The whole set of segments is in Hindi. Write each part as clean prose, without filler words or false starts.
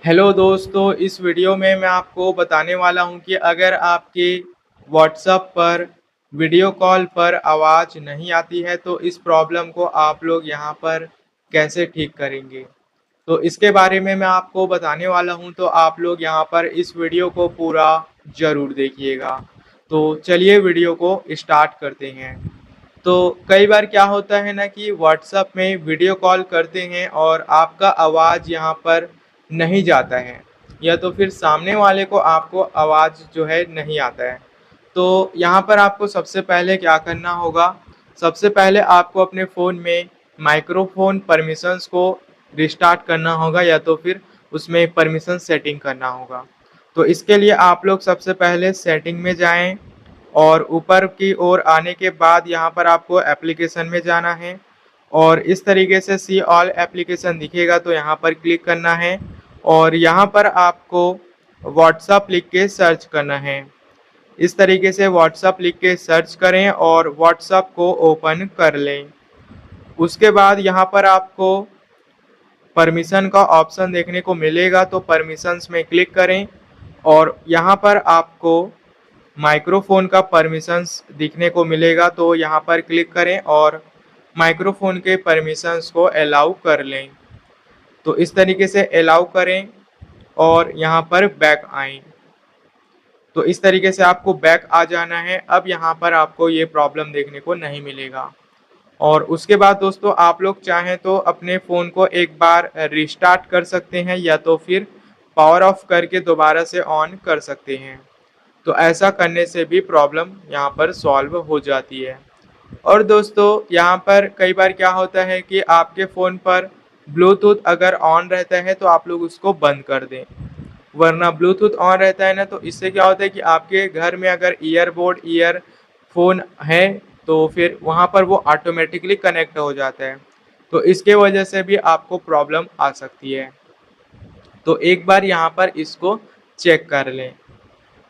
हेलो दोस्तों, इस वीडियो में मैं आपको बताने वाला हूं कि अगर आपके व्हाट्सएप पर वीडियो कॉल पर आवाज़ नहीं आती है तो इस प्रॉब्लम को आप लोग यहां पर कैसे ठीक करेंगे। तो इसके बारे में मैं आपको बताने वाला हूं, तो आप लोग यहां पर इस वीडियो को पूरा ज़रूर देखिएगा। तो चलिए वीडियो को स्टार्ट करते हैं। तो कई बार क्या होता है ना कि व्हाट्सएप में वीडियो कॉल करते हैं और आपका आवाज़ यहाँ पर नहीं जाता है, या तो फिर सामने वाले को आपको आवाज़ जो है नहीं आता है। तो यहाँ पर आपको सबसे पहले क्या करना होगा, सबसे पहले आपको अपने फ़ोन में माइक्रोफोन परमिशंस को रिस्टार्ट करना होगा, या तो फिर उसमें परमिशन सेटिंग करना होगा। तो इसके लिए आप लोग सबसे पहले सेटिंग में जाएं और ऊपर की ओर आने के बाद यहाँ पर आपको एप्लीकेशन में जाना है और इस तरीके से सी ऑल एप्लीकेशन दिखेगा, तो यहाँ पर क्लिक करना है और यहाँ पर आपको व्हाट्सअप लिख के सर्च करना है। इस तरीके से व्हाट्सअप लिख के सर्च करें और व्हाट्सअप को ओपन कर लें। उसके बाद यहाँ पर आपको परमिशन का ऑप्शन देखने को मिलेगा, तो परमिशंस में क्लिक करें और यहाँ पर आपको माइक्रोफोन का परमिशंस दिखने को मिलेगा, तो यहाँ पर क्लिक करें और माइक्रोफोन के परमिशंस को अलाउ कर लें। तो इस तरीके से अलाउ करें और यहाँ पर बैक आएं। तो इस तरीके से आपको बैक आ जाना है। अब यहाँ पर आपको ये प्रॉब्लम देखने को नहीं मिलेगा। और उसके बाद दोस्तों आप लोग चाहें तो अपने फ़ोन को एक बार रिस्टार्ट कर सकते हैं, या तो फिर पावर ऑफ करके दोबारा से ऑन कर सकते हैं। तो ऐसा करने से भी प्रॉब्लम यहाँ पर सॉल्व हो जाती है। और दोस्तों यहाँ पर कई बार क्या होता है कि आपके फ़ोन पर ब्लूटूथ अगर ऑन रहता है तो आप लोग उसको बंद कर दें, वरना ब्लूटूथ ऑन रहता है ना, तो इससे क्या होता है कि आपके घर में अगर ईयरबोर्ड ईयरफोन है तो फिर वहाँ पर वो ऑटोमेटिकली कनेक्ट हो जाता है। तो इसके वजह से भी आपको प्रॉब्लम आ सकती है। तो एक बार यहाँ पर इसको चेक कर लें।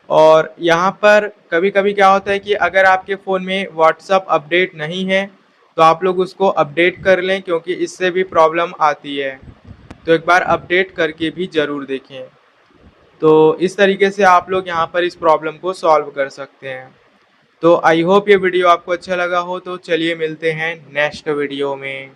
और यहाँ पर कभी कभी क्या होता है कि अगर आपके फ़ोन में व्हाट्सअप अपडेट नहीं है तो आप लोग उसको अपडेट कर लें, क्योंकि इससे भी प्रॉब्लम आती है। तो एक बार अपडेट करके भी ज़रूर देखें। तो इस तरीके से आप लोग यहाँ पर इस प्रॉब्लम को सॉल्व कर सकते हैं। तो आई होप ये वीडियो आपको अच्छा लगा हो। तो चलिए मिलते हैं नेक्स्ट वीडियो में।